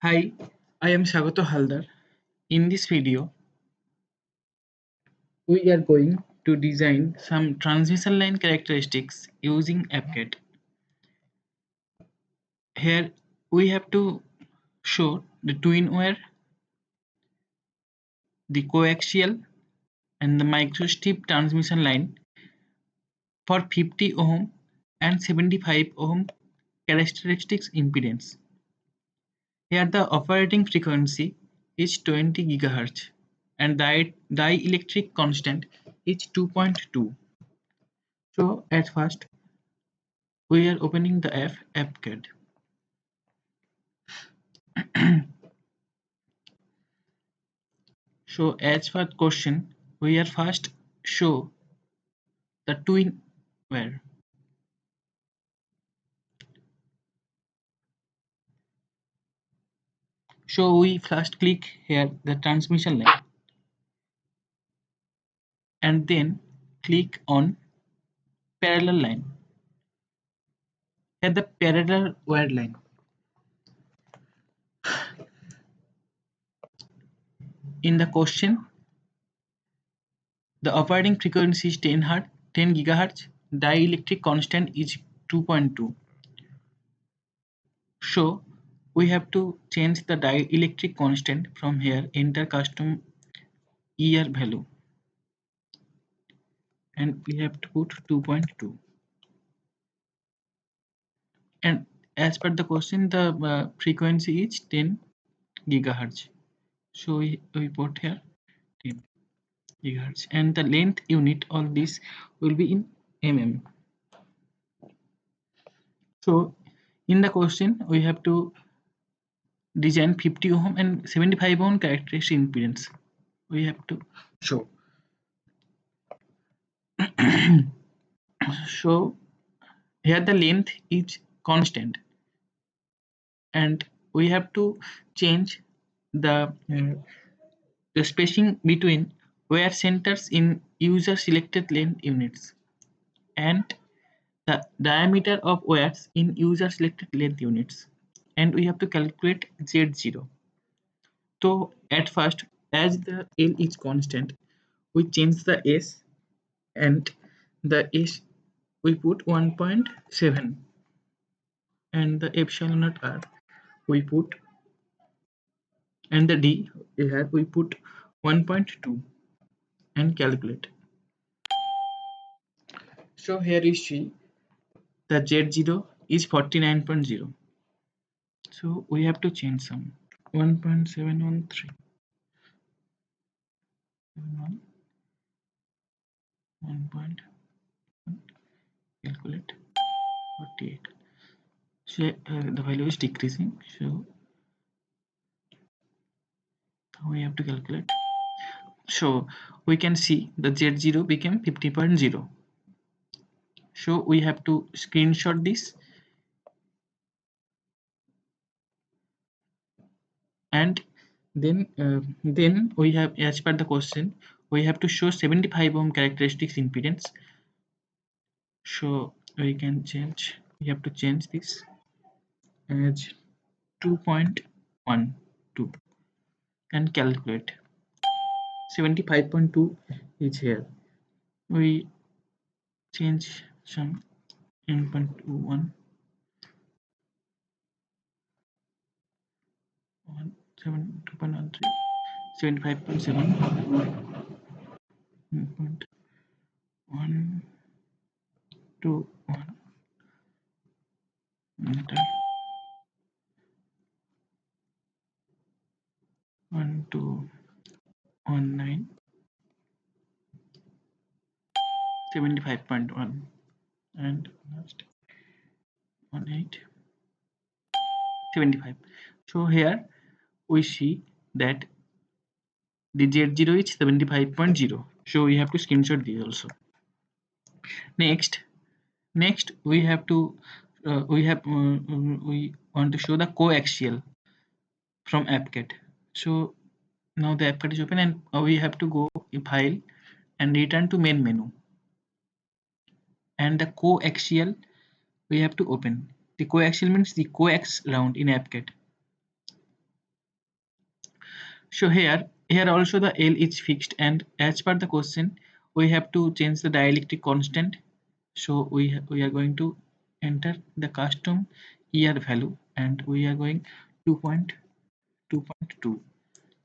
Hi, I am Swagata Halder. In this video, we are going to design some transmission line characteristics using Appcad. Here, we have to show the twin wire, the coaxial, and the microstrip transmission line for 50 ohm and 75 ohm characteristics impedance. Here, the operating frequency is 20 GHz and the dielectric constant is 2.2. So at first we are opening the Appcad. So as for question, we are first show the twin wire. So we first click here the transmission line and then click on parallel line. At the parallel wire line. In the question, the operating frequency is 10 GHz. Dielectric constant is 2.2. So we have to change the dielectric constant from here, enter custom ER value, and we have to put 2.2. And as per the question, the frequency is 10 gigahertz. So we put here 10 gigahertz, and the length unit all this will be in mm. So in the question, we have to design 50 ohm and 75 ohm characteristic impedance. We have to show. So here the length is constant and we have to change the spacing between wire centers in user selected length units and the diameter of wires in user selected length units, and we have to calculate Z0. So at first, as the L is constant, we change the S, and the S we put 1.7 and the epsilon naught R we put, and the D here we put 1.2 and calculate. So here you see the Z0 is 49.0. So we have to change some 1.713. 1.1 calculate 48. So the value is decreasing. So we have to calculate. So we can see the Z0 became 50.0. So we have to screenshot this and then we have, as per the question, we have to show 75 ohm characteristics impedance. So we can change, we have to change this as 2.12 and calculate. 75.2 is here. We change some 9.21 2.13 75.7 1.1 to 1 enter 1 to 19 75.1 and last 18 75. So here we see that the Z0 is 75.0. So we have to screenshot this also. Next we have to we want to show the coaxial from Appcad. So now the Appcad is open and we have to go in file and return to main menu, and the coaxial we have to open. The coaxial means the coax round in Appcad. So here also the L is fixed, and as per the question we have to change the dielectric constant. So we are going to enter the custom ER value, and we are going 2.2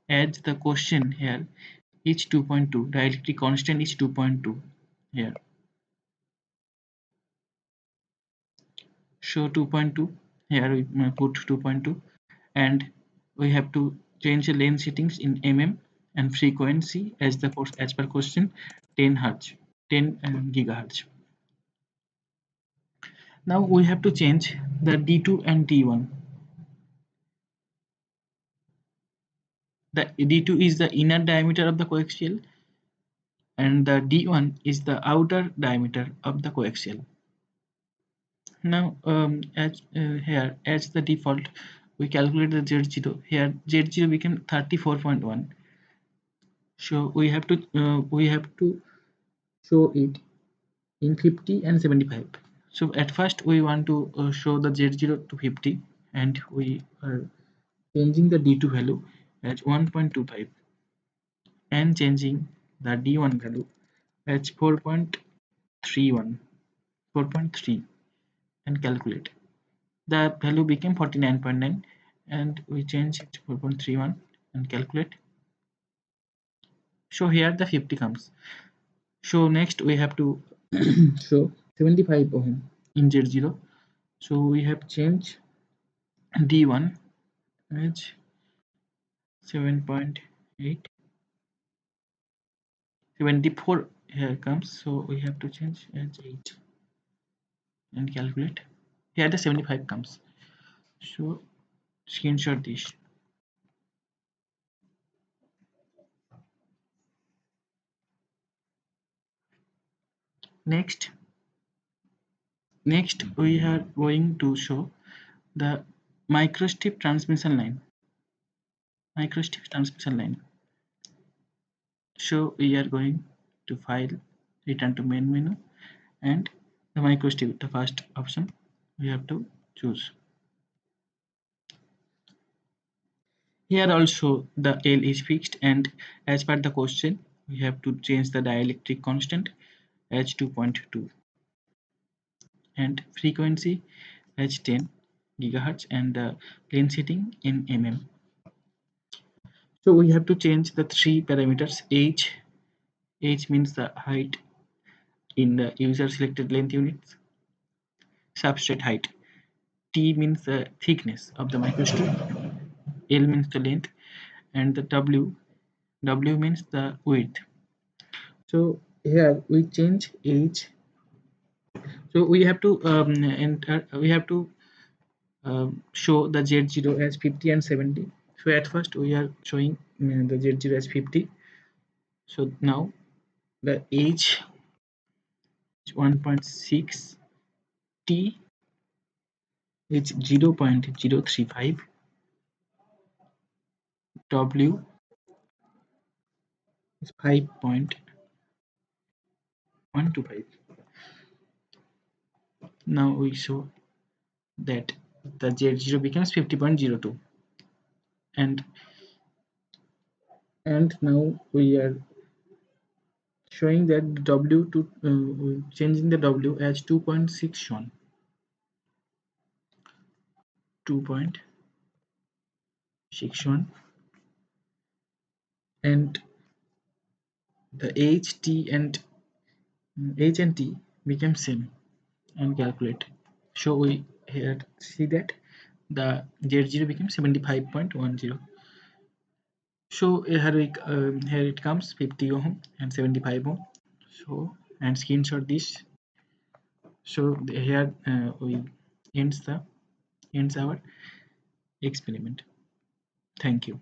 as the question here is 2.2, dielectric constant is 2.2 here. So 2.2 here we put 2.2, and we have to change the lane settings in mm and frequency as the as per question 10 hertz, 10 gigahertz. Now we have to change the D2 and D1. The D2 is the inner diameter of the coaxial, and the D1 is the outer diameter of the coaxial. Now as here as the default we calculate the Z0. Here Z0 became 34.1. So we have to show it in 50 and 75. So at first we want to show the Z0 to 50, and we are changing the D2 value as 1.25 and changing the D1 value as 4.31, 4.3, and calculate. The value became 49.9, and we change it to 4.31 and calculate. So here the 50 comes. So next we have to show 75 ohm in Z0. So we have changed D1 as 7.8, 74 here comes. So we have to change as 8 and calculate. Here the 75 comes. So screenshot this. Next we are going to show the microstrip transmission line. So we are going to file, return to main menu, and the microstrip, the first option we have to choose. Here also the L is fixed, and as per the question we have to change the dielectric constant as 2.2 and frequency as 10 gigahertz, and the lane setting in mm. So we have to change the three parameters. H means the height in the user selected length units. Substrate height. T means the thickness of the microstrip. L means the length, and the W means the width. So here we change H. So we have to enter. We have to show the Z0 as 50 and 70. So at first we are showing the Z0 as 50. So now the H is 1.6, T is 0.035, W is 5.125. Now we show that the Z0 becomes 50.02, and now we are showing that W to changing the W as 2.61, 2.61, and the H and T become same and calculate. So we here see that the Z0 becomes 75.10. So here it comes 50 ohm and 75 ohm. So and screenshot this. So here we ends our experiment. Thank you.